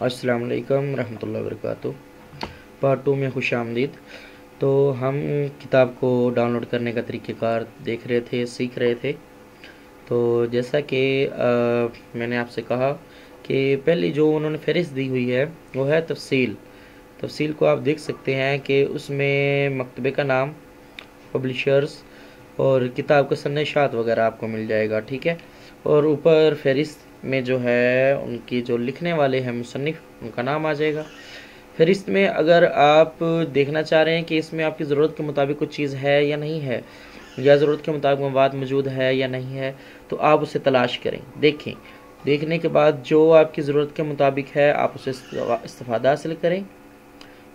अस्सलाम वालेकुम रहमतुल्लाहि व बरकातुहू। पार्ट 2 में खुश आमदीद। तो हम किताब को डाउनलोड करने का तरीक़ेकार देख रहे थे, सीख रहे थे। तो जैसा कि मैंने आपसे कहा कि पहली जो उन्होंने फ़हरिस्त दी हुई है वो है तफ़सील। तफ़सील को आप देख सकते हैं कि उसमें मकतबे का नाम, पब्लिशर्स और किताब का सन्निशात वगैरह आपको मिल जाएगा, ठीक है। और ऊपर फ़हरिस्त में जो है उनकी जो लिखने वाले हैं मुसन्निफ़, उनका नाम आ जाएगा। फ़हरिस्त में अगर आप देखना चाह रहे हैं कि इसमें आपकी ज़रूरत के मुताबिक कुछ चीज़ है या नहीं है, या ज़रूरत के मुताबिक मवाद मौजूद है या नहीं है, तो आप उसे तलाश करें, देखें। देखने के बाद जो आपकी ज़रूरत के मुताबिक है आप उसे इस्तिफ़ादा हासिल करें।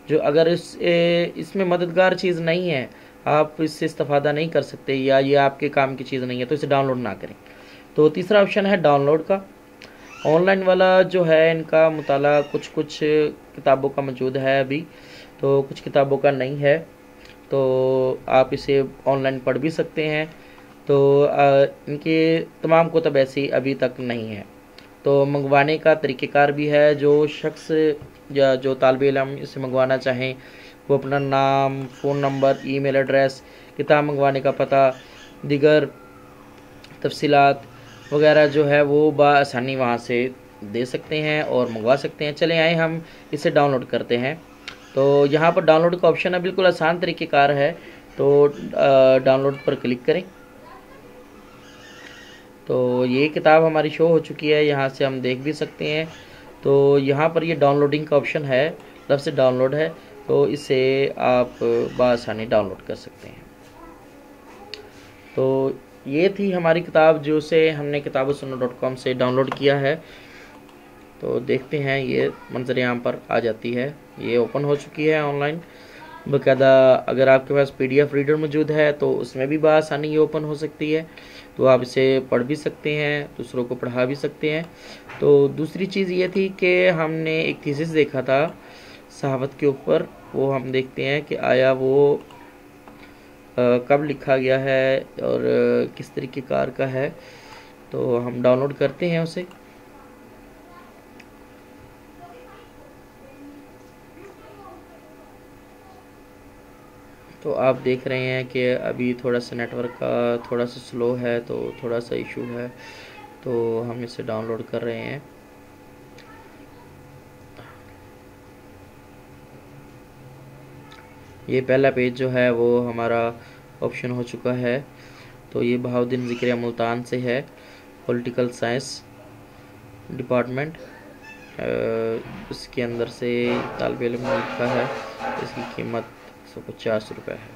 जो अगर इसमें मददगार चीज़ नहीं है, आप इससे इस्तिफ़ादा नहीं कर सकते या ये आपके काम की चीज़ नहीं है, तो इसे डाउनलोड ना करें। तो तीसरा ऑप्शन है डाउनलोड का। ऑनलाइन वाला जो है इनका मुताला कुछ किताबों का मौजूद है अभी, तो कुछ किताबों का नहीं है, तो आप इसे ऑनलाइन पढ़ भी सकते हैं। तो इनके तमाम कुतब ऐसी अभी तक नहीं है। तो मंगवाने का तरीक़ेकार भी है। जो शख्स या जो तालिब इल्म इसे मंगवाना चाहें वो अपना नाम, फ़ोन नंबर, ईमेल एड्रेस, किताब मंगवाने का पता, दीगर तफसीलात वगैरह जो है वो बआसानी वहाँ से दे सकते हैं और मंगवा सकते हैं। चले आए हम इसे डाउनलोड करते हैं। तो यहाँ पर डाउनलोड का ऑप्शन है, बिल्कुल आसान तरीक़ेकार है। तो डाउनलोड पर क्लिक करें। तो ये किताब हमारी शो हो चुकी है, यहाँ से हम देख भी सकते हैं। तो यहाँ पर ये डाउनलोडिंग का ऑप्शन है, तब से डाउनलोड है, तो इसे आप बआसानी डाउनलोड कर सकते हैं। तो ये थी हमारी किताब जो से हमने किताबुस्सुन्नह.com से डाउनलोड किया है। तो देखते हैं, ये मंजर आम पर आ जाती है, ये ओपन हो चुकी है ऑनलाइन बाकायदा। अगर आपके पास PDF रीडर मौजूद है तो उसमें भी बआसानी ये ओपन हो सकती है, तो आप इसे पढ़ भी सकते हैं, दूसरों को पढ़ा भी सकते हैं। तो दूसरी चीज़ ये थी कि हमने एक थीसिस देखा था सहावत के ऊपर, वो हम देखते हैं कि आया वो कब लिखा गया है और किस तरीक़ेकार का है। तो हम डाउनलोड करते हैं उसे। तो आप देख रहे हैं कि अभी थोड़ा सा नेटवर्क का थोड़ा सा स्लो है, तो थोड़ा सा इशू है, तो हम इसे डाउनलोड कर रहे हैं। ये पहला पेज जो है वो हमारा ऑप्शन हो चुका है। तो ये बहाउद्दीन ज़िक्रिया मुल्तान से है, पॉलिटिकल साइंस डिपार्टमेंट। इसके अंदर से तालिब इल्म ने लिखा है, इसकी कीमत 150 रुपये है।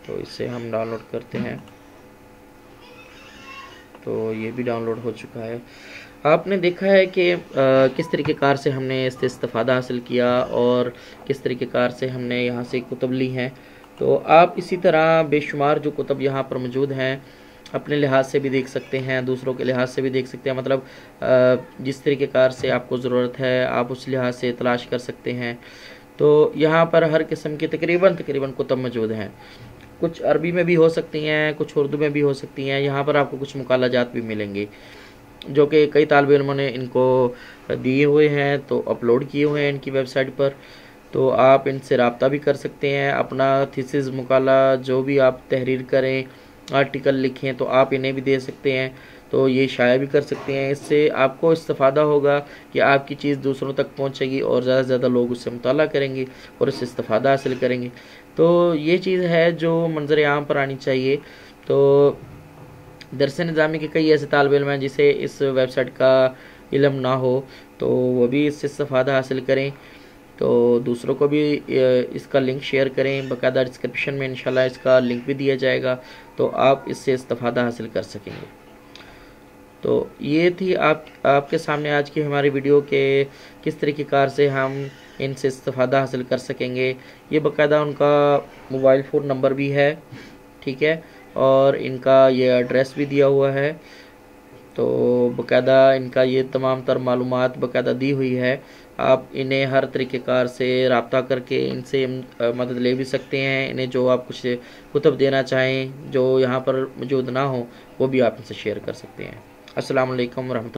तो इसे हम डाउनलोड करते हैं। तो ये भी डाउनलोड हो चुका है। आपने देखा है कि किस तरीक़ेकार से हमने इससे इस्तिफ़ादा हासिल किया और किस तरीक़ेकार से हमने यहाँ से कुतुब ली हैं। तो आप इसी तरह बेशुमार जो कुतुब यहाँ पर मौजूद हैं अपने लिहाज से भी देख सकते हैं, दूसरों के लिहाज से भी देख सकते हैं। मतलब जिस तरीक़ेकार से आपको ज़रूरत है आप उस लिहाज से तलाश कर सकते हैं। तो यहाँ पर हर किस्म की तकरीबन कुतुब मौजूद हैं। कुछ अरबी में भी हो सकती हैं, कुछ उर्दू में भी हो सकती हैं। यहाँ पर आपको कुछ मुकालाजात भी मिलेंगे जो कि कई तालिब इल्मों ने इनको दिए हुए हैं, तो अपलोड किए हुए हैं इनकी वेबसाइट पर। तो आप इनसे रब्ता भी कर सकते हैं। अपना थीसिस, मुकाला जो भी आप तहरीर करें, आर्टिकल लिखें, तो आप इन्हें भी दे सकते हैं। तो ये शाया भी कर सकते हैं। इससे आपको इस्तिफ़ादा होगा कि आपकी चीज़ दूसरों तक पहुंचेगी और ज़्यादा से ज़्यादा लोग उससे मुताला करेंगे और इससे इस्तिफ़ादा हासिल करेंगे। तो ये चीज़ है जो मंजर आम पर आनी चाहिए। तो दरस निज़ामी के कई ऐसे तालिब इल्म हैं जिसे इस वेबसाइट का इल्म ना हो, तो वो भी इससे इस्तिफ़ादा हासिल करें। तो दूसरों को भी इसका लिंक शेयर करें। बाकायदा डिस्क्रिप्शन में इंशाल्लाह इसका लिंक भी दिया जाएगा, तो आप इससे इस्तिफ़ादा हासिल कर सकेंगे। तो ये थी आपके सामने आज की हमारी वीडियो के किस तरीक़ेकार से हम इनसे इस्तिफ़ादा हासिल कर सकेंगे। ये बाकायदा उनका मोबाइल फ़ोन नंबर भी है, ठीक है, और इनका ये एड्रेस भी दिया हुआ है। तो बाकायदा इनका ये तमाम तर मालूमात बाकायदा दी हुई है। आप इन्हें हर तरीक़ेकार से रब्ता करके इनसे मदद ले भी सकते हैं। इन्हें जो आप कुछ कुतुब देना चाहें जो यहाँ पर मौजूद ना हो, वो भी आप इनसे शेयर कर सकते हैं। अस्सलाम वालेकुम रहमतुल्लाह।